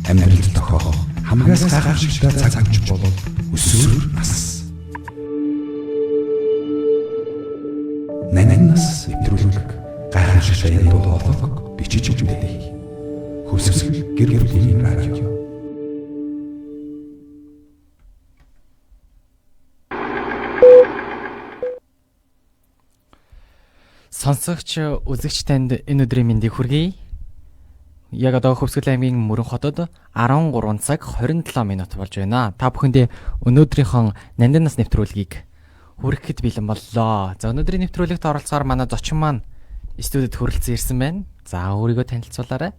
амьдрал тохиох хамгаас гайхамшигтай цаг мөч болоод өсвөр нас. Нананаас нэвтрүүлэг гайхамшигтай энэ дуу хоолойг бичиж өгдөг. Хөсөсгөл гэр бүлийн радио. Сонсогч үзэгч танд энэ өдрийн мэндийг хүргэе. Яг одоо Хөвсгөл аймгийн Мөрөн хотод 13 цаг 27 минут болж байна. Та бүхэндээ өнөөдрийнхөө Нандинаас нэвтрүүлгийг хүрэхэд бэлэн боллоо. За өнөөдрийн нэвтрүүлэгт оролцохоор манай зочин маань студид хүрэлцэн ирсэн байна. За өөрийгөө танилцуулаарай.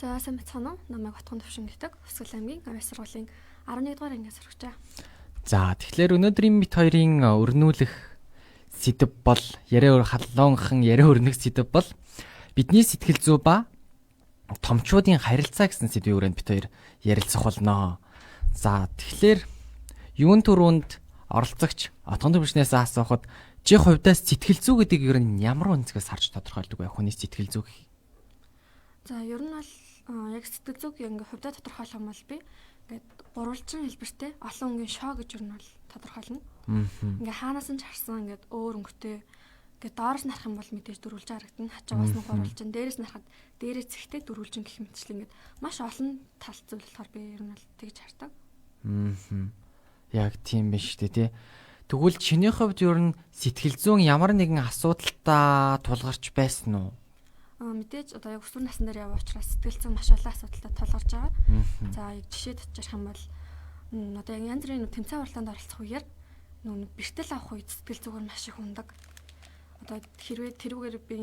За сайн бацгаана уу? Намайг Батхан Төвшин гэдэг Хөвсгөл аймгийн авьяас сургуулийн 11 дугаар ангиас сурч байгаа. За тэгэхээр өнөөдрийн бит хоёрын өрнүүлэх сэдв бол яриа халуунхан яриа өрнөх сэдв бол бидний сэтгэл зүй ба томчуудын харилцаа гэсэн сэдвийн хүрээнд бит хоёр ярилцах болно. За тэгэхээр юун төрөнд оролцогч Отгон Төвшнээс асуухад чи хувьдаа сэтгэл зүй гэдэг ер нь ямар үнцгээс харж тодорхойлдог вэ? Хүний сэтгэл зүй гэх. За ер нь бол яг сэтгэл зүйг ингээ хувьдаа тодорхойлох юм бол би ингээд гурвалжин хэлбэртэй олон өнгийн шоо гэж ер нь бол тодорхойлно. Ингээ хаанаас нь ч харсан ингээд өөр өнгөтэй ингээд доороос нарах юм бол мэдээж дөрвөлж харагдана. Хажуугаас нь гурвалжин, дээрээс нарахад дээрээс зэгтэй дөрвөлжин гэх мэтчлэн ингээд маш олон тал зүйл болохоор би ер нь бол тэгж хардаг. Яг тийм биш үү те. Тэгвэл чиний хувьд ер нь сэтгэл зүйн ямар нэгэн асуудалтай тулгарч байсан уу? Мэдээж одоо яг өсвөр насны дээр яваа учраас сэтгэл зүйн маш олон асуудалтай тулгарч байгаа. За яг жишээ татчих юм бол одоо яг янз бүрийн тэмцээн уралдаанд оролцох үеэр нүг бэртэл авах үед сэтгэл зүгээр маш их ундаг. Одоо хэрвээ тэрүүгээр би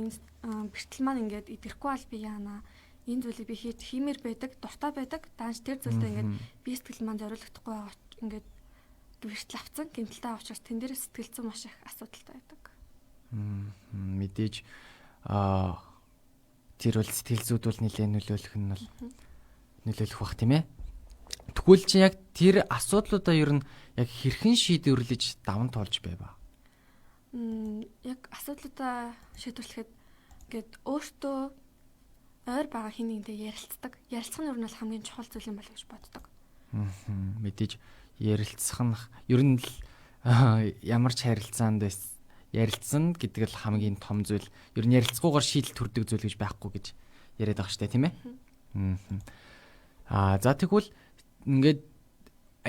бэртэл маань ингээд идэхгүй бол би яана энэ зүйлийг би хиймээр байдаг, дуртай байдаг. Даанч тэр зүйлдээ ингээд би сэтгэл маань зориулагдахгүй байгаа ингээд бэртэл авцсан гэмтэлтэй авах учраас тэн дээрээ сэтгэл зүйн маш их асуудалтай байдаг. Мэдээж тэр бол сэтгэл зүйд бол нэлээд нөлөөлөх нь бол нөлөөлөх бах тийм ээ. Тэгвэл чи яг тэр асуудлуудаа ер нь яг хэрхэн шийдвэрлэж даван туулж байв? Яг асуудлуудаа шийдвэрлэхэд ингээд өөртөө ойр байгаа хин нэгнтэй ярилцдаг. Ярилцах нь ер нь бол хамгийн чухал зүйл юм байна гэж боддог. Мэдээж ярилцах нь ер нь ямар ч харилцаанд ярилцсан гэдэг л хамгийн том зүйл. Ер нь ярилцгуугаар шийдэл төрдөг зүйл гэж байхгүй гэж яриад байгаа штэ тийм ээ. За тэгвэл ингээд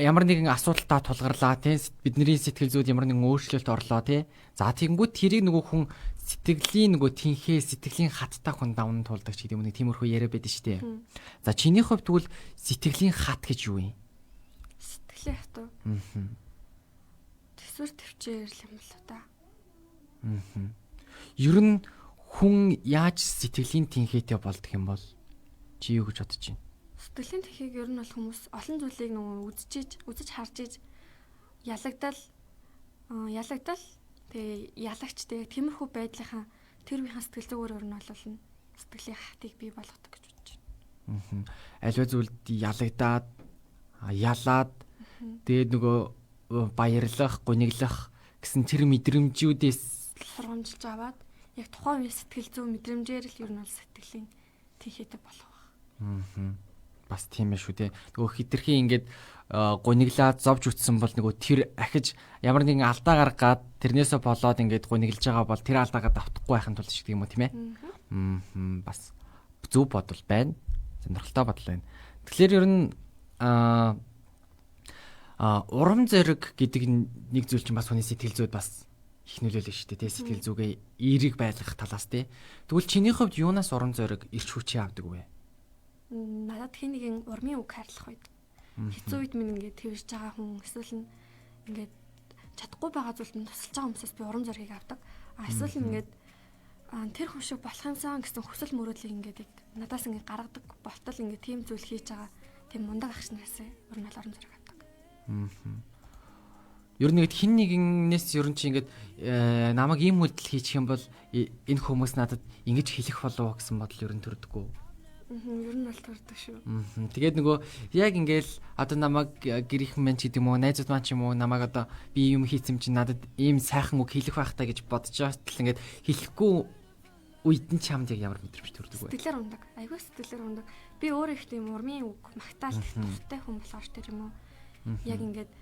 ямар нэгэн асуудалтай тулгарлаа тийм бидний сэтгэл зүйд ямар нэгэн өөрчлөлт орлоо тийм. За тэгэнгүүт тэрийг нөгөө хүн сэтгэлийн нөгөө тэнхээ сэтгэлийн хаттай хүн даван туулдаг ч гэдэг юм нэг тиймэрхүү яриа байдаг штэ. За чиний хувьд тэгвэл сэтгэлийн хат гэж юу юм? Сэтгэлийн хат уу? Төсвөр төвчээр л юм л та. Ер нь хүн яаж сэтгэлийн тэнхээтэй болдох юм бол чи юу гэж бодож байна? Сэтгэлийн тэнхийг ер нь бол хүмүүс олон зүйлийг нөгөө үзэж харж иж ялагдал тэгээ ялагч тэгээ тиймэрхүү байдлынхаа тэр үеийн сэтгэл зүгээр ер нь бол сэтгэлийн хатыг бий болгодог гэж бодож байна. Аливаа зүйлд ялагдаад ялаад тэгээд нөгөө баярлах, гуниглах гэсэн тэр мэдрэмжүүдээс сургамжилж аваад яг тухайн үеийн сэтгэл зүй мэдрэмжээр л ер нь бол сэтгэлийн тэнхээтэй болох байх. Бас тийм ээ шүү те. Нөгөө хитрхийн ингээд гуниглаад зовж үтсэн бол нөгөө тэр ахиж ямар нэгэн алдаа гаргаад тэрнээсээ болоод ингээд гуниглж байгаа бол тэр алдаагаа давтахгүй байхын тулд шиг юм уу тийм ээ. Бас зөв бодол байна. Сонирхолтой бодол байна. Тэгэхээр ер нь урам зориг гэдэг нэг зүйл чинь бас хүний сэтгэл зүйд бас их нөлөөлөж шүү дээ. Сэтгэл зүгээ эерэг байлгах талаас тий. Тэгвэл чиний хувьд юунаас урам зориг ирч хүчээ авдаг вэ? Надад хин нэгэн урмын үг хайрлах үед хэцүү үед минь ингээд тэрж байгаа хүн эсвэл ингээд чадахгүй байгаа зүйлд нь тусалж байгаа хүмүүсээс би урам зориг авдаг. Эсвэл ингээд тэр хүн шиг болох юмсан гэсэн хүсэл мөрөөдлийг ингээд надаас ингээд гаргадаг болтол ингээд тийм зүйл хийж байгаа тийм мундаг ах нараас ер нь урам зориг авдаг. Ер нь хин нэгнээс ер нь чи ингээд намайг ийм үйлдэл хийчих юм бол энэ хүмүүс надад ингэж хэлэх болов гэсэн бодол ер нь төрдөггүй. Ер нь бол төрдөг шүү. Тэгээд нөгөө яг ингээл одоо намайг гэрийнхэн мэн ч гэдэг юм уу, найзууд маань ч юм уу намайг одоо би юм хийцэм чи надад ийм сайхан үг хэлэх байх таа гэж бодож байгаа тал ингээд хэлэхгүй үед нь чамд яг ямар мэдрэмж төрдөг вэ? Сэтгэлээр ундаг. Айгүй сэтгэлээр ундаг. Би өөрөө их тийм урмын үг магтаал дуртай хүн болохоор тэр юм уу. Яг ингээд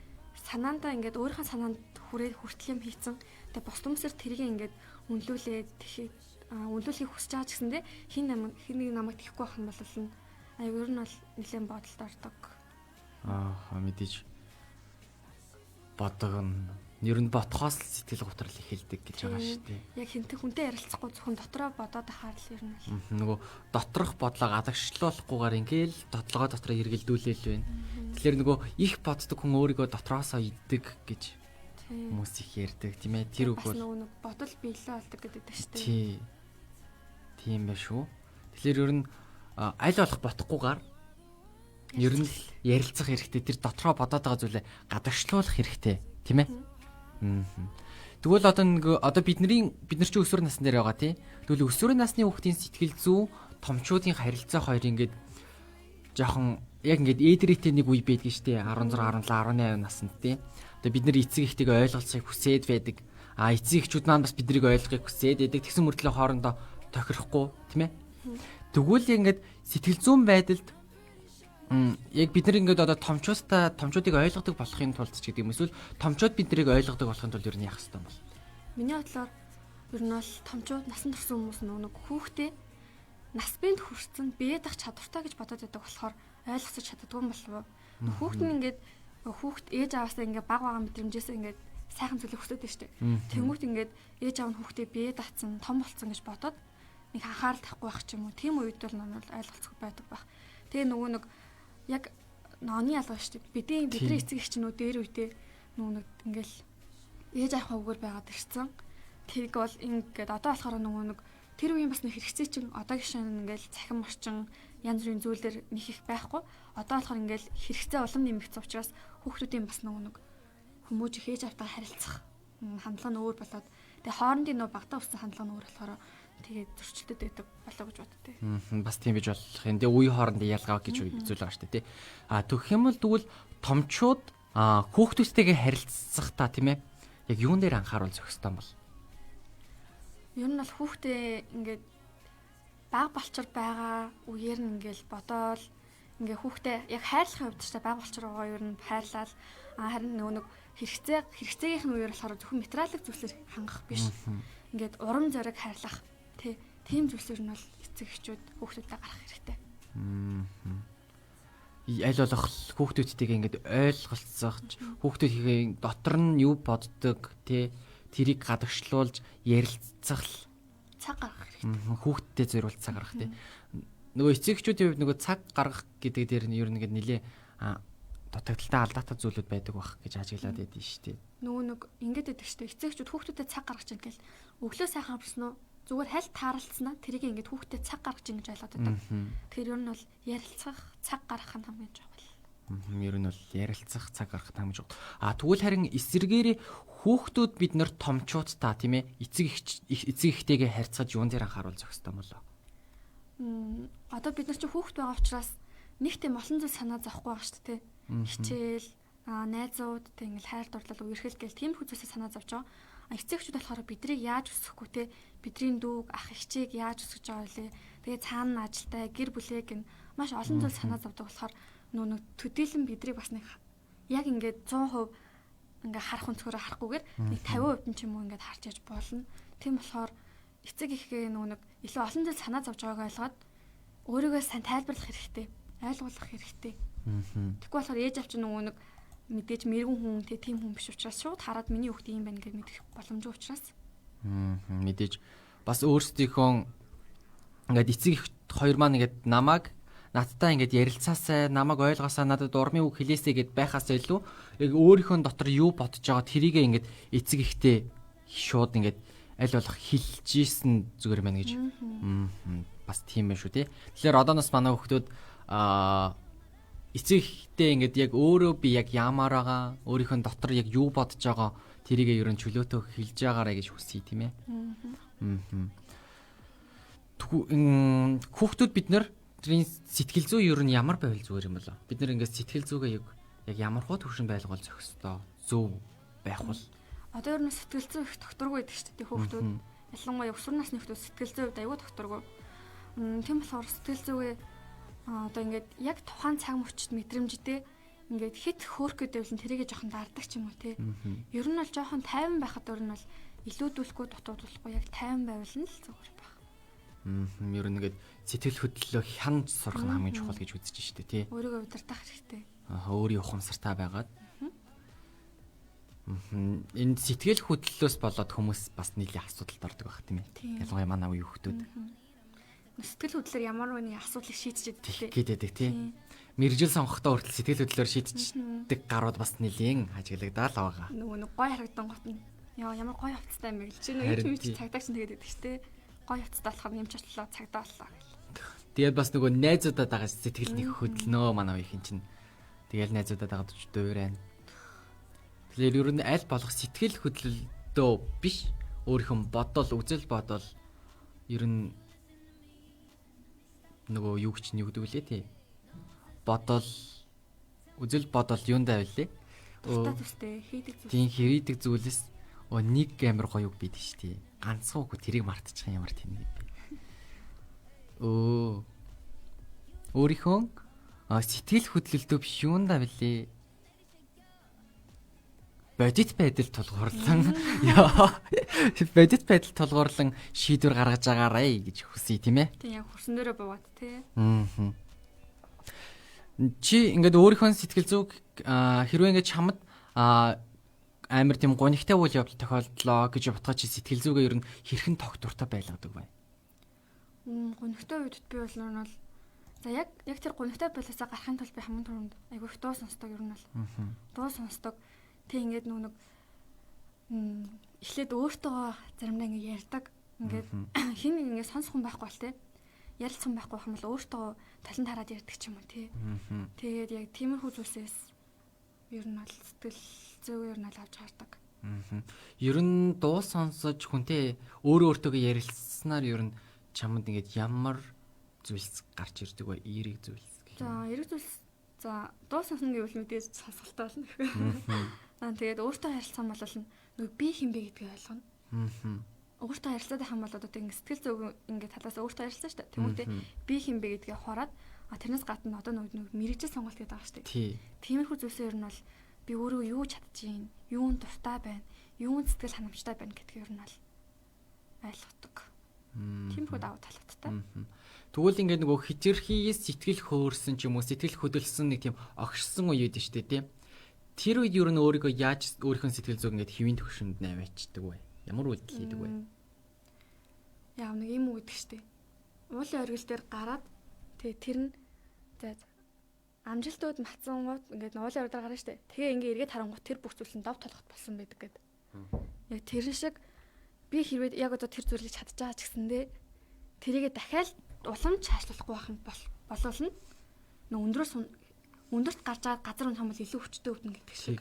санаандаа ингээд өөрийнхөө санаанд хүртэл юм хийцэн. Тэгээ бос хүмүүсээр тэрийг ингээд үнэлүүлээд үнэлүүлэхийг хүсэж байгаа ч гэсэндээ хин нэг намайг тэхгүй байх юм бол айгүй ер нь бол нэлээд бодолд ордог. Мэдээж бодгон ер нь ботхоос сэтгэл готрол эхэлдэг гэж байгаа шүү дээ. Яг хинтэг хүнтэй ярилцахгүй зөвхөн дотроо бодоод ахаар л ер нь бол. Нөгөө доторх бодлоо гадагшлуулахгүйгээр ингээл дотлогоо дотроо эргэлдүүлээл байна. Тэгэхээр нөгөө их боддог хүн өөрийгөө дотроосоо иддэг гэж хүмүүс их ярьдаг тийм ээ. Тэр үг бол нөгөө бодол биелээ болдог гэдэг шүү дээ. Тий. Тийм байх шүү. Тэгэхээр ер нь аль болох ботхгүйгээр ер нь ярилцах хэрэгтэй. Тэр дотроо бодоод байгаа зүйлээ гадагшлуулах хэрэгтэй, тийм ээ. Тэгвэл одоо бид нар чи өсвөр насны дээр байгаа тий. Тэгвэл өсвөр насны хүүхдийн сэтгэл зүй, томчуудын харилцаа хоёр ингээд жоохон яг ингээд ээдрээтэй нэг үе байдаг шүү дээ. 16, 17, 18 наснд тий. Одоо бид нар эцэг ихтэйгээ ойлголцохыг хүсээд байдаг. Эцэг эхчүүд маань бас биднийг ойлгохыг хүсээд байдаг. Тэгсэн мөртлөө хоорондоо тохирохгүй, тийм ээ. Тэгвэл ингээд сэтгэл зүйн байдалд яг бид нар ингээд одоо томчуудыг ойлгодог болохын тулд ч гэдэг юм эсвэл томчууд биднийг ойлгодог болохын тулд ер нь яах хэрэгтэй юм бол? Миний бодлоор ер нь бол томчууд насан турш хүмүүс нэг хүүхдээ нас биед хүрсэн бие дах чадвартай гэж бодоод байдаг болохоор ойлгосож чаддгүй юм болов уу? Хүүхд нь ингээд хүүхд ээж аваасаа ингээд баг бага мэдрэмжээсээ ингээд сайхан зүйлийг хүсэж байна шүү дээ. Тэнгүүт ингээд ээж аав нь хүүхдээ бие датсан, том болсон гэж бодоод нэг анхаарал тавихгүй байх ч юм уу. Тийм үед бол нон ойлголцох байдаг байх. Тэгээ нөгөө нэг яг ноны ялгаа шүү дээ. Бидний эцэг эхчнүүд дээр үедээ нөгөө нэг ингээл ээж авах үгээр байгаад ирсэн. Тэрийг бол ингээд одоо болохоор нөгөө нэг тэр үеийн бас нэг хэрэгцээ чинь одоогийн шинэ ингээл цахим орчин янз бүрийн зүйлээр нэг их байхгүй. Одоо болохоор ингээл хэрэгцээ улам нэмэгдсэн учраас хүүхдүүдийн бас нөгөө нэг хүмүүж их ээж автаа харилцах хандлага нь өөр болоод тэгээ хоорондын нөө багтаа өссөн хандлага нь өөр болохоор тэгээд зөрчилдөд байдаг болоо гэж боддтой. Бас тийм биж болох юм. Тэгээ үе хоорондын ялгаа гэж зүйл байгаа шүү дээ тий. Тэгэх юм бол тэгвэл томчууд хүүхдүүдтэйгээ харилцах та тийм ээ. Яг юун дээр анхааруул зохистой юм бол? Ер нь бол хүүхдээ ингээд баг болчор байгаа үеэр нь ингээл бодоол ингээ хүүхдээ яг хайрлахын хувьд ч баг болчор байгаа ер нь хайрлал харин нөгөө нэг хэрэгцээгийнх нь үеэр болохоор зөвхөн материалын зүйлсээр хангах биш. Ингээд урам зориг хайрлах тийм зүйлсээр нь бол эцэг эхчүүд хүүхдүүдэд гарах хэрэгтэй. Аль болох хүүхдүүдтэйгээ ингээд ойлголцох, хүүхдүүдийн дотор нь юу боддог, тэрийг гадагшлуулж ярилцах цаг гаргах хэрэгтэй. Хүүхдтэй зориулт цаг гаргах тий. Нөгөө эцэг эхчүүдийн хувьд нөгөө цаг гаргах гэдэг дээр нь ер нь ингээд нэлээ дутагдaltaй алдаатай зүйлүүд байдаг бах гэж ажиглаад байдсан шүү дээ. Нөгөө нэг ингээд байдаг шүү дээ. Эцэг эхчүүд хүүхдүүдэд цаг гаргаж байгаа гэл өглөө сайхан амарсан уу? Зүгээр хальт тааралцснаа тэрийг ингээд хүүхдэд цаг гаргаж ингэж ойлгоод байдаг. Тэгэхээр ер нь бол ярилцах, цаг гаргах нь хамгийн чухал. Ер нь бол ярилцах, цаг гаргах хамгийн чухал. Тэгвэл харин эсэргээр хүүхдүүд бид нар томчуудтай тийм ээ эцэг эхтэйгээ харьцаж юун дээр анхааруул зохистой болоо. Одоо бид нар чи хүүхд байгаа учраас нэг тийм олон зүйл санаа зовхгүй байгаа шүү дээ. Хичээл, найзууд тэг ингээл хайр дурлал үерхэл гээл тийм хүзээсээ санаа зовж байгаа. Эцэг эхчүүд болохоор бидрийг яаж өсөхгүй те бидний дүүг ах эгчийг яаж өсгөж байгаа вэ? Тэгээ цаана ажилтай гэр бүлээ гэн маш олон зүйл санаа зовдөг болохоор нөө төдийлөн бидрийг бас нэг яг ингээд 100% ингээ харах өнцгөрөө харахгүйгээр нэг 50% нь ч юм уу ингээд харж яж болно. Тийм болохоор эцэг эхээ нэг илүү олон зүйл санаа зовж байгааг ойлгоод өөрийгөө сайн тайлбарлах хэрэгтэй, ойлгуулах хэрэгтэй. Тэгэхгүй болохоор ээж авч нөгөө нэг мэдээж мэрэгэн хүн тийм хүн биш учраас шууд хараад миний хүүхд ийм байна гэж мэдэх боломжтой учраас. Мэдээж бас өөрсдийнхөө ингээд эцэг их хоёр маань ингээд намайг надтай ингээд ярилцаасаа намайг ойлгосоо надад урмын үг хэлээсэй гэд байхаас илүү яг өөрийнхөө дотор юу бодож байгаа тэрийг ингээд эцэг ихтэй шууд ингээд аль болох хэлжсэн зүгээр байна гэж бас тийм байх шүү тий. Тэгэхээр одооноос манай хүүхдүүд эцэгтэй ингээд яг өөрөө би яг яамаар байгаа өөрийнхөө дотор яг юу бодож байгаа тэрийг ерөн чөлөөтөө хэлж байгаарэ гэж хүсье тийм ээ. Хүүхдүүд бид нар тэрийн сэтгэл зүй ер нь ямар байвал зүгээр юм болоо. Бид нар ингээд сэтгэл зүйгээ яг ямар хуу төвшин байлгуул зохистой зөв байх бол одоо ер нь сэтгэл зүй их докторгүй байдаг шүү дээ хүүхдүүд. ялангуяа өсвөр насны хүмүүс сэтгэл зүйн хувьд аюул докторгүй. Тийм болохоор сэтгэл зүйгээ одоо ингээд яг тухайн цаг мөчид мэдрэмжтэй ингээд хит хөөх гэдэг нь тэрийгэ жоохон дарддаг ч юм уу те. Ер нь бол жоохон тайван байхад өөр нь бол илүүдүүлэхгүй дутуулахгүй яг тайван байвал нь л зүгээр байх. Ер нь ингээд сэтгэл хөдлөлөө хянаж сурах нь хамгийн чухал гэж үзэж штэ тий. Өөрийгөө удирдах хэрэгтэй. Өөрийн ухамсартай байгаад. Энэ сэтгэл хөдлөлөөс болоод хүмүүс бас нийлийн асуудалд ордог байх тийм ээ. Ялангуяа манай үе хүүхдүүд. Сэтгэл хөдлөлөөр ямар нэгэн асуудлыг шийдчихэд гэдэг тийм. Мэржил сонгохдоо хүртэл сэтгэл хөдлөлөөр шийдчихдэг гарууд бас нэлийн ажиглагдаал байгаа. Нөгөө нэг гой харагдан гот нь яа ямар гой хувцастай юм бэ гэж чинь нэг цагдаач нь тэгээд байдаг шүү дээ. Гой хувцастай болохоор нэмч очлоо цагдаа боллоо гэл. Тэгээд бас нөгөө найзуудаа дагаа сэтгэл нэг хөдлөнөө манай үеийн чинь. Тэгэл найзуудаа дагаад ч дуурайна. Тэгэхээр ер нь аль болох сэтгэл хөдлөлтөө биш өөрийнхөө бодол үзэл бодол ер нь нөгөө юу гэж нэг гэдэг үлээ тий. Бодол үзэл бодол юундаа байлээ? Тустай тустай хийдэг зүйл. Тийм хийдэг зүйлээс нэг амар гоё үг бид шүү дээ. Ганцхан үг тэрийг мартчих юм ямар тийм нэг би. Өөрийнхөө сэтгэл хөдлөлтөө биш юундаа байлээ? Бодит байдал тулгуурлан бодит байдал тулгуурлан шийдвэр гаргаж агаарай гэж хүсье тийм ээ. Тийм яг хурсан дээрээ буугаад тий. Чи ингээд өөрийнхөө сэтгэл зүг хэрвээ ингээд чамд амар тийм гонигтай үйл явдал тохиолдлоо гэж бодоход чи сэтгэл зүгээ ер нь хэрхэн тогтвортой байлгадаг бай. Гонигтай үед би бол нь за яг тэр гонигтай байлаасаа гарахын тулд би хамгийн түрүүнд айгүй их дуу сонсдог ер нь бол. Дуу сонсдог. Тэг ингээд нэг эхлээд өөртөө заримдаа ингээд ярьдаг. Ингээд хин нэг ингээд сонсох хүн байхгүй бол те. Ярилцсан байхгүй юм бол өөртөө талент хараад ярьдаг ч юм уу те. Тэгээд яг тиймэрхүү зүйлсээс ер нь бол сэтгэл зүйн ер нь авч хардаг. Ер нь дуу сонсож хүнтэй өөртөө ярилцсанаар ер нь чамд ингээд ямар зүйлс гарч ирдэг вэ? Эерэг зүйлс гэх юм. За эерэг зүйлс за дуу сонсно гэвэл мэдээж сонсголтой болно. Тэгээд өөртөө харилцсан бол нэг би хинбэ гэдгийг ойлгоно. Өөртөө харилцаад байх юм бол одоо ингэ сэтгэл зүйн ингэ талаас өөртөө харилцсан шүү дээ. Тэмүүтээ би хинбэ гэдгээ хараад тэрнээс гадна одоо нэг мэрэгжил сонголт гэдэг байгаа шүү дээ. Тиймэрхүү зүйлсээр ер нь бол би өөрөө юу чадчихээн, юунд дуртай байна, юунд сэтгэл ханамжтай байна гэдгийг ер нь бол ойлгодог. Тиймэрхүү давуу талуудтай. Тэгвэл ингээд нөгөө хитрхийс сэтгэл хөөрсөн ч юм уу сэтгэл хөдөлсөн нэг тийм огшсон үе үүдэн шүү дээ тийм. Тэр үед ер нь өөрийгөө яаж өөрийнхөө сэтгэл зүг ингээд хэвийн төвшөнд наваачдаг вэ? Ямар үйлдэл хийдэг вэ? Яа нэг юм үг гэдэг штеп. Уулын оргил дээр гараад тэр нь за амжилтууд матсангууд ингээд уулын оргил дээр гарна штеп. Тэгээ ингээд эргээд харангуут тэр бүх зүйл нь дов толгот болсон байдаг гэдэг. Яг тэр шиг би хэрвээ яг одоо тэр зүйлийг чадчихаа ч гэсэндээ тэрийгэ дахиад уламж цаашлуулахгүй байх юм болвол нь өндөрт гарч байгаа газар унах юм бол илүү хүчтэй өвдөн гэдэг шиг.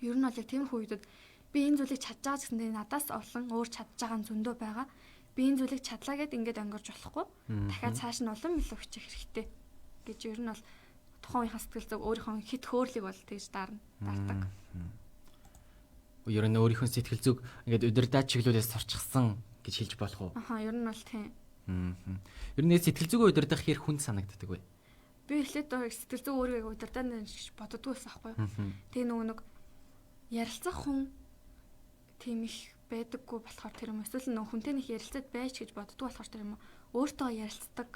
Ер нь бол яг тиймэрхүү үедэд би энэ зүйлийг чадж байгаа гэсэндээ надаас олон өөр чадж байгаа зөндөө байгаа. Би энэ зүйлийг чадлаа гэд ингээд өнгөрч болохгүй. Дахиад цааш нь улам илүү хичээх хэрэгтэй гэж ер нь бол тухайн үеийн сэтгэл зүг өөрийнхөө хит хөөрлийг бол тэгж дардаг. Ер нь өөрийнхөө сэтгэл зүг ингээд удирдах чиглүүлээс сурчсан гэж хэлж болох уу? Ер нь бол тийм. Ер нь сэтгэл зүгөө удирдах хэр хүнд санагддаг вэ? Би эхлээд сэтгэл зүй өөрийгөө удирдаана гэж боддгоо байсан байхгүй юу. Тэгээ нөгөө нэг ярилцах хүн тийм их байдаггүй болохоор тэр юм эсвэл нөгөө хүнтэй нэг ярилцаад байж гэж боддгоо болохоор тэр юм өөртөө ярилцдаг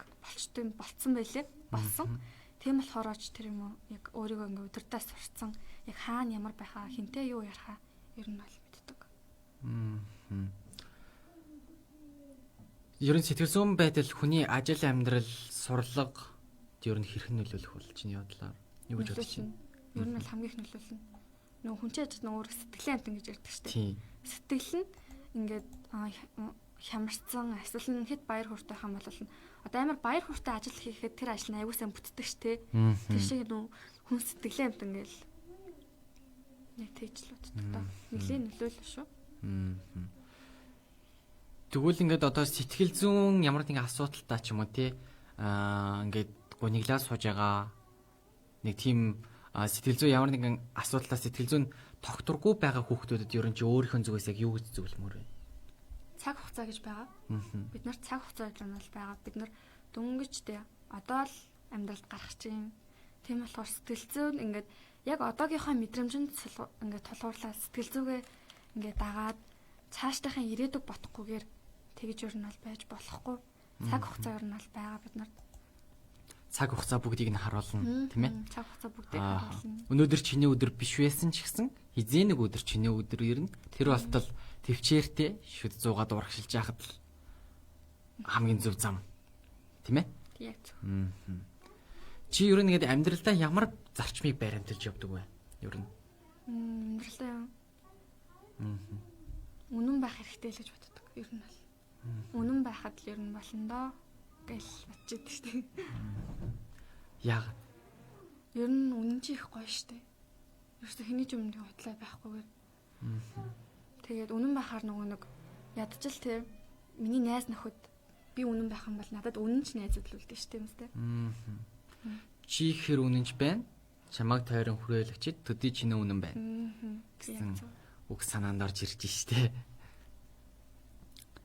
болцсон байлээ. Болсон. Тийм болохоор ч тэр юм яг өөрийгөө ингээ удирдах сурцсан. Яг хаана ямар байхаа хинтээ юу ярихаа ер нь бол мэддэг. Ер нь сэтгэл зүйн байдал хүний ажил амьдрал сурлага ер нь хэрхэн нөлөөлөх бол чиний бодлоор юу гэж бодож байна? Ер нь бол хамгийн их нөлөөлнө. Нөгөө хүн чинь ажил нөгөө сэтгэлийн амтан гэж ярьдаг шүү дээ. Сэтгэл нь ингээд хямарсан эсвэл нь хэд баяр хүртэй хам бол одоо амар баяр хүртэй ажил хийхэд тэр ажил нь аягүй сайн бүтдэг ш тэ. Тэр шиг нөгөө хүн сэтгэлийн амтан гээл яг тэйжлүүд одоо нэлийн нөлөөлөл шүү. Тэгвэл ингээд одоо сэтгэл зүйн ямар нэгэн асуудалтай ч юм уу тий ингээд гуниглаа сууж байгаа нэг тийм сэтгэл зүй ямар нэгэн асуудалтай сэтгэл зүйн тогтворгүй байгаа хүүхдүүдэд ер нь чи өөрийнхөө зүгээс яг юу гэж зөвлөмөр вэ? цаг хугацаа гэж байгаа. Бид нар цаг хугацаа гэж нь бол байгаа. Бид нар дөнгөжтэй одоо л амьдралд гарах чинь. Тийм болохоор сэтгэл зүйн ингээд яг одоогийнхоо мэдрэмжинд ингээд тулгуурлаа сэтгэл зүгээ ингээд дагаад цаашдынхаа ирээдүг бодохгүйгээр тэгж ер нь бол байж болохгүй. Цаг хугацаа ер нь бол байгаа бид нарт. Цаг хугацаа бүгдийг нь харуулна, тийм ээ? Цаг хугацаа бүгдийг харуулна. Өнөөдөр чиний өдөр биш байсан ч гэсэн хизээ нэг өдөр чиний өдөр ирнэ. Тэр болтол төвчээртэй шүд 100-аад урагшилж яхад л хамгийн зөв зам. Тийм ээ? Яг зөв. Чи ер нь ингээд амьдралдаа ямар зарчмыг баримталж явдаг вэ? Ер нь. Амьдралдаа үнэн байх хэрэгтэй л гэж боддог. Ер нь бол. Үнэн байхад л ер нь болно доо гэж бодож байдаг шүү дээ. Яагаад? Ер нь үнэн чи их гоё шүү дээ. Ерөөсө хэний ч өмнө хутлаа байхгүйгээр. Тэгээд үнэн байхаар нэг ядчил те миний найз нөхөд би үнэн байх юм бол надад үнэн ч найзууд л үлдээ шүү дээ юм сте. Чи ихэр үнэнч байна. Чамайг тойрон хүрээлэгчид төдий чиний үнэн байна. Гэсэн үг санаанд орж ирж штэ.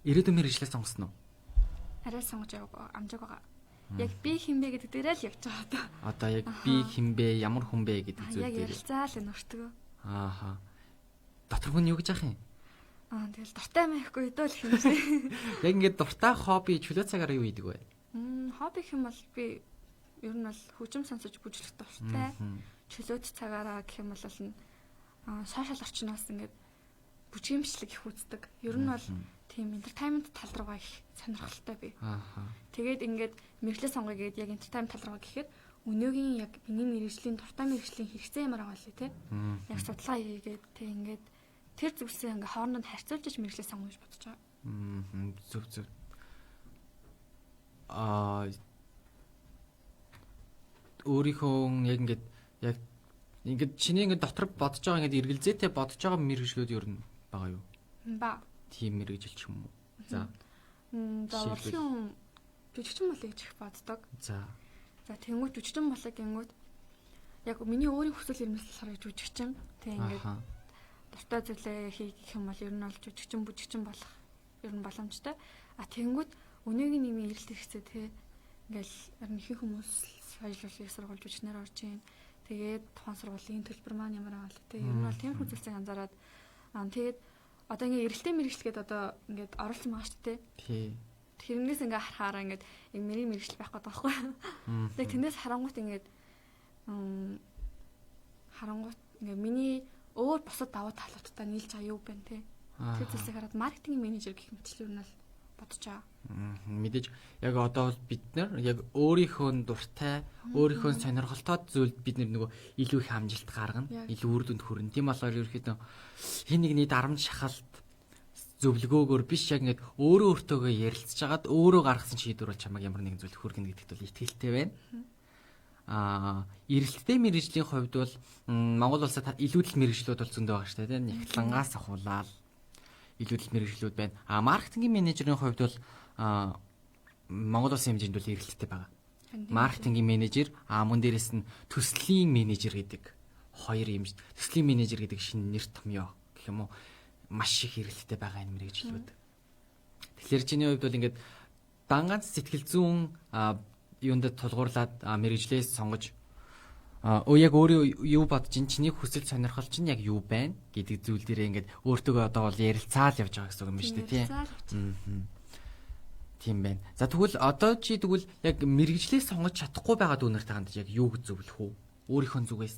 Ирээдүйн мэргэжлээ сонгосноо? Арай сонгож амжааг байгаа. Яг би хинбэ гэдэг дээрээ л явж байгаа одоо. Одоо яг би хинбэ, ямар хүн бэ гэдэг зүйл дээр. Яг ярилцаал энэ өртгөө. Ааха. Дотор хүн юу гэж ах юм? Тэгэл дуртай мэхгүй идэл хэмжээ. Яг ингээд дуртай хобби чөлөө цагаараа юу хийдэг вэ? Хобби хэм бол би ер нь бол хөгжим сонсож бүжиглэх дуртай. Чөлөөт цагаараа гэх юм бол сошиал орчноос ингээд бүжгэмжлэг их үздэг. Ер нь бол тийм entertainment тал руугаа их сонирхолтой би. Тэгээд ингээд мэрэгчлээ сонгоё гэдээ яг entertainment тал руугаа гэхээр өнөөгийн яг миний мэрэгжлийн дуртай мэрэгжлийн хэрэгцээ ямар байгаа вэ те? Яг судалгаа хийгээд тэг ингээд тэр зүйлсээ ингээ хоорондоо харьцуулж мэрэгчлээ сонгоё гэж бодож байгаа. Зөв. Өөрийнхөө яг ингээд чиний ингээд дотор бодож байгаа ингээд эргэлзээтэй бодож байгаа мэрэгжлүүд ер нь байгаа юу? Ба. Тийм мэрэгжил ч юм уу. За. Урлагийн жүжигчин болъё гэж их боддог. За тэнгуү жүжигчин болъё гингүүд яг миний өөрийн хүсэл эрмэлзэл болохоор жүжигчин. Тэг ингээд дуртай зүйлээ хийх юм бол ер нь бол жүжигчин болох ер нь боломжтой. Тэнгүүд өнөөгийн нийгмийн эрэлт хэрэгцээ те ингээл харин их хүмүүс соёлын сургууль жүжигчнээр орж ийн. Тэгээд тухайн сургуулийн төлбөр маань ямар байгаа л те ер нь бол тийм хүсэлцийг анзаараад тэгээд одоо ингээ эрэлтийн мэрэгчлгээд одоо ингээд оролцсон байгаа шүү дээ. Тий. Тэрнээс ингээ харахаараа ингээд яг миний мэрэгчл байх гэдэг байхгүй. Тэгээд тэндээс харангуут ингээ миний өөр бусад давуу талуудтай нийлж байгаа юу байна те. Тэр зүйлсийг хараад маркетинг менежер гэх мэтлэр нь бол бодож байгаа. Мэдээж яг одоо бид нар яг өөрийнхөө дуртай, өөрийнхөө сонирхолтой зүйлд бид нөгөө илүү их амжилт гаргана, илүү үр дүнд хүрнэ. Тийм болохоор ерөөхдөө хин нэгний дарамт шахалт зөвлөгөөгөөр биш яг ингээд өөрөө өөртөөгөө ярилцж хагаад өөрөө гаргасан шийдвэр бол чамайг ямар нэгэн зүйлд хүргэнэ гэдэгт бол итгэлтэй байна. Эрэлттэй мэргэжлийн хувьд бол Монгол улсад илүүдэл мэргэжлүүд бол зөндөө байгаа шүү дээ. Нягтлангаас ахуулаад илүүдэл мэргэжлүүд байна. Маркетингийн менежерийн хувьд бол Монгол улсын хэмжээнд бол эрэлттэй байгаа. Маркетингийн менежер, мөн дээрэс нь төслийн менежер гэдэг хоёр юм. Төслийн менежер гэдэг шинэ нэр томьёо гэх юм уу? Маш их эрэлттэй байгаа энэ мэргэжлүүд. Тэгэхээр чиний хувьд бол ингээд дангац сэтгэл зүйн юунд тулгуурлаад мэргэжлээс сонгож яг өөрөө юу бодож чиний хүсэл сонирхол чинь яг юу байна гэдэг зүйл дээрээ ингээд өөртөө одоо бол ярилцаал явж байгаа гэсэн үг юм шүү дээ тийм. Тийм байна. За тэгвэл одоо чи тэгвэл яг мэргэжлээс сонгож чадахгүй байгаа дүүнер таханд яг юу гэж зөвлөх үү? Өөрийнхөө зүгээс.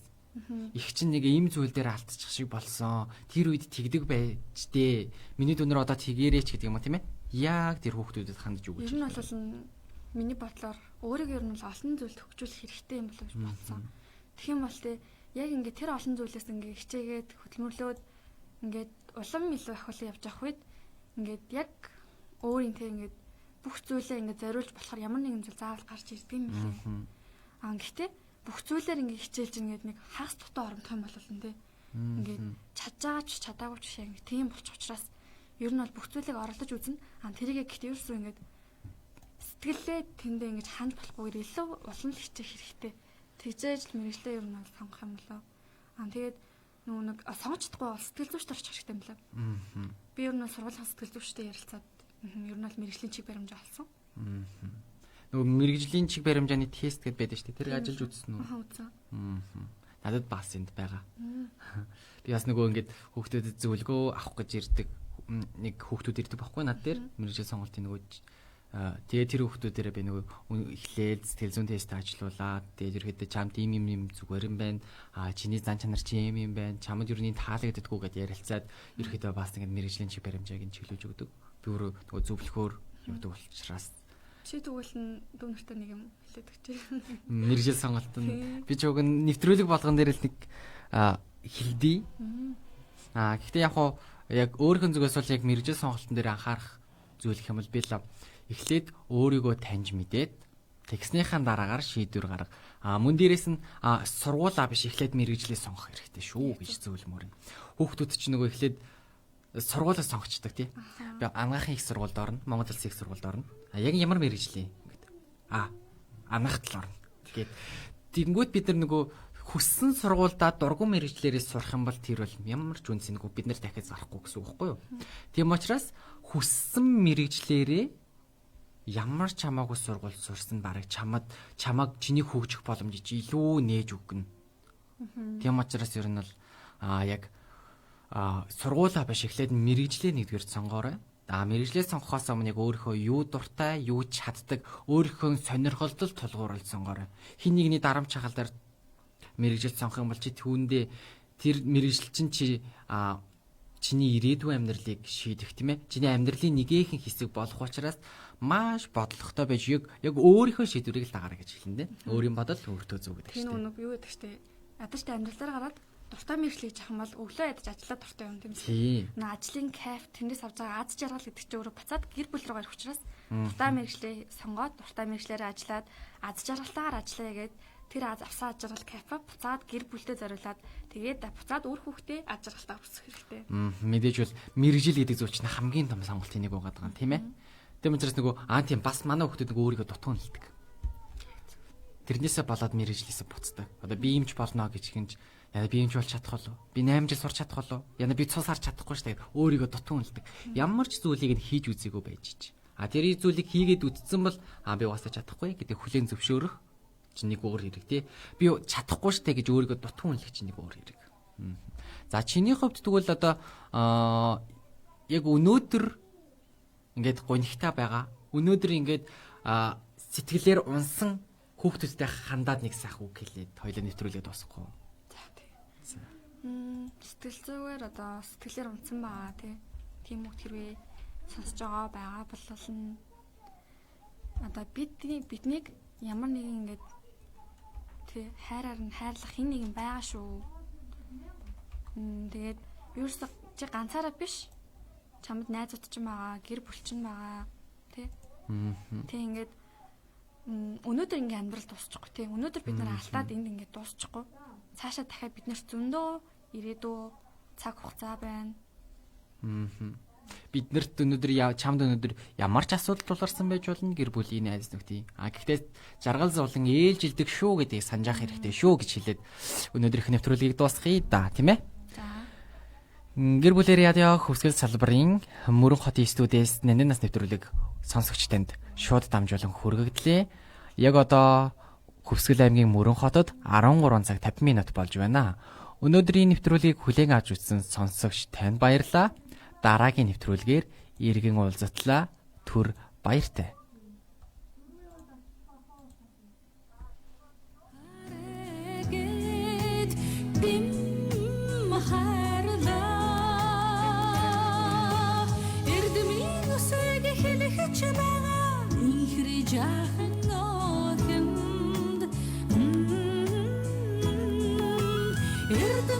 Их чинь нэг ийм зүйл дээр алдчих шиг болсон. Тэр үед тэгдэг байж дээ. Миний дүүнер одоо тэгээрээч гэдэг юм уу тийм ээ? Яг тэр хүүхдүүдэд хандж юу гэж. Ер нь бол миний бодлоор өөрийгөө ер нь олон зүйлд хөгжүүлэх хэрэгтэй юм болов гэж бодсон. Тэгэх юм бол те яг ингээд тэр олон зүйлээс ингээд хичээгээд хөдөлмөрлөөд ингээд улам илүү ахиулан явж явах үед ингээд яг өөрийн те ингээд бүх зүйлээ ингээд зориулж болохоор ямар нэгэн зүйл заавал гарч ирдэг юм лээ. Гэхдээ бүх зүйлээр ингээд хичээлж ингээд нэг хагас дутуу оромтой юм болол нь те. Ингээд чадж байгаа ч чадаагүй ч яг тийм болчих учраас ер нь бол бүх зүйлийг оролдож үзнэ. Тэрийг гэхдээ ерөөсөө ингээд сэтгэлээ тэндээ ингэж ханд болохгүйгээр илүү улам л хичээх хэрэгтэй. Тэгжээж л мэрэгчлээ ер нь бол сонгох юм болоо. Тэгээд нэг сонгож чадахгүй бол сэтгэл зүйч тарч хэрэгтэй юм лээ. Би ер нь сургуулийн сэтгэл зүйчтэй ярилцаад ер нь бол мэрэгжлийн чиг баримжаа олсон. Нөгөө мэрэгжлийн чиг баримжааны тест гэдээ байдаг шүү дээ. Тэрийг ажиллаж үзсэн үү? Үзсэн. Надад бас энд байгаа. Би бас нөгөө ингээд хүүхдүүдэд зөвлөгөө авах гэж ирдэг нэг хүүхдүүд ирдэг байхгүй над дээр мэрэгжил сонголтын нөгөө тэгээ тэр хүүхдүүдээрээ би нөгөө эхлээд сэтгэл зүйн тест ажиллуулаад тэгээд ерөөдөө чамд ийм зүгээр юм байна. Чиний зан чанар чи ийм байна. Чамд юу нэг таалагддаггүй гэдээ ярилцаад ерөөдөө бас ингээд мэрэгжлийн чиг баримжааг нь чиглүүлж өгдөг. Би өөрөө нөгөө зөвлөхөөр явдаг учраас Чи тэгвэл дүүнэртэй нэг юм хэлээд өгч. Мэргэжил сонголт нь би ч уг нэвтрүүлэг болгон дээр л нэг хэлдэг. Гэхдээ яг өөрийнхөө зүгээс бол яг мэргэжил сонголтын дээр анхаарах зүйл юм бол би л эхлээд өөрийгөө таньж мэдээд тэгснийхэн дараагаар шийдвэр гарга. Мөн дээрээс нь сургуулаа биш эхлээд мэргэжлээ сонгох хэрэгтэй шүү гэж зөвлөмөр. Хүүхдүүд ч нөгөө эхлээд сургуулаа сонгочдаг тий. Би анагаахын их сургуульд орно, Монгол Улсын их сургуульд орно. Яг ямар мэргэжлээ ингээд. Анагаахт л орно. Тэгээд тэгэнгүүт бид нар нөгөө хүссэн сургуульдаа дургуун мэргэжлээрээ сурах юм бол тэр бол ямар ч үнс нэг бид нар дахиад зарахгүй гэсэн үг байхгүй юу? Тийм учраас хүссэн мэргэжлээрээ ямар ч хамаагүй сургууль сурсан бараг чамаг чиний хөгжих боломжийг илүү нээж өгнө. Тийм учраас ер нь бол яг сургуулаа биш эхлээд мэргэжлээ нэгдүгээр сонгоорой. Мэргэжлээ сонгохоос өмнө яг өөрийнхөө юу дуртай, юу чаддаг, өөрийнхөө сонирхолтой тулгуурлаж сонгоорой. Хин нэгний дарамт чагалаар мэргэжил сонгох юм бол чи түүндээ тэр мэргэжил чинь чиний ирээдүйн амьдралыг шийдэх тийм ээ. Чиний амьдралын нэгэн хэсэг болох учраас маш бодлоготой байж яг өөрийнхөө шийдвэрийг л дагаарай гэж хэлнэ. Өөрийн бодол өөртөө зөв гэдэг чинь. Тийм юу гэдэг чинь ядаж амьдралаар гараад дуртай мэргэжлийг жах юм бол өглөө ядаж ажиллаад дуртай юм тийм үү? Ажлын кайф тэрнээс авч байгаа аз жаргал гэдэг чинь өөрөө буцаад гэр бүл рүү гарах учраас дуртай мэргэжлээ сонгоод дуртай мэргэжлээрээ ажиллаад аз жаргалтайгаар ажиллая гэдэг тэр аз авсан аз жаргал кайфа буцаад гэр бүлдээ зориулаад тэгээд буцаад өөр хүүхдээ аз жаргалтайгаар өсгөх хэрэгтэй. Мэдээж бол мэргэжил гэдэг зүйл чинь хамгийн том сонголтын нэг байгаа юм тийм ээ. Тийм учраас нөгөө тийм бас манай хүүхдүүд нөгөө өөрийгөө дутуун хэлдэг. Тэрнээсээ болоод мэргэжлээсээ буцдаг. Одоо би юмч болно гэж хинж би юмч болж чадах болов. Би 8 жил сурч чадах болов. Яна би цус харж чадахгүй шүү дээ. Өөрийгөө дутуун хэлдэг. Ямар ч зүйлийг нь хийж үзээгүй байж ч. Тэр зүйлийг хийгээд үтцсэн бол би угаасаа чадахгүй гэдэг хүлээн зөвшөөрөх чинь нэг өөр хэрэг тий. Би чадахгүй шүү дээ гэж өөрийгөө дутуун хэлэх чинь нэг өөр хэрэг. За чиний хувьд тэгвэл одоо яг өнөөдөр ингээд гонхтой байгаа. Өнөөдөр ингээд сэтгэлээр унсан хүүхдүүдтэй хандаад нэг сайхан үг хэлээд хоёлаа нэвтрүүлээд дуусгахгүй. За тийм. Сэтгэл зүгээр одоо сэтгэлээр унсан байгаа тийм үг хэрвээ сонсож байгаа бол одоо биднийг ямар нэгэн ингээд хайраар нь хайрлах хин нэгэн байгаа шүү. Тэгээд юус чи ганцаараа биш. Чамд найзууд ч юм байгаа, гэр бүл ч байгаа тий. Тэг ингээд өнөөдөр ингээ амьдрал дуусчихгүй тий. Өнөөдөр бид нар алдаад энд ингээ дуусчихгүй. Цаашаа дахиад бид нар зөндөө ирээдүй цаг хугацаа байна. Биднэрт өнөөдөр чамд өнөөдөр ямар ч асуудал тулгарсан байж болно гэр бүлийн найз нөхдөй. Гэхдээ жаргал зовлон ээлжилдэг шүү гэдгийг санджаах хэрэгтэй шүү гэж хэлээд өнөөдрийнх нэвтрүүлгийг дуусгая да тийм ээ. Гэр бүлээр радио хөвсгөл салбарын Мөрөн хотын студиэс нэнэнас нэвтрүүлэг сонсогч танд шууд дамжуулан хүргэглээ. Яг одоо Хөвсгөл аймгийн Мөрөн хотод 13 цаг 50 минут болж байна. Өнөөдрийн нэвтрүүлгийг хүлээн авч үзсэн сонсогч танд баярлалаа. Дараагийн нэвтрүүлгээр иргэн уулзтлаа. Түр баяртай. Эрдэм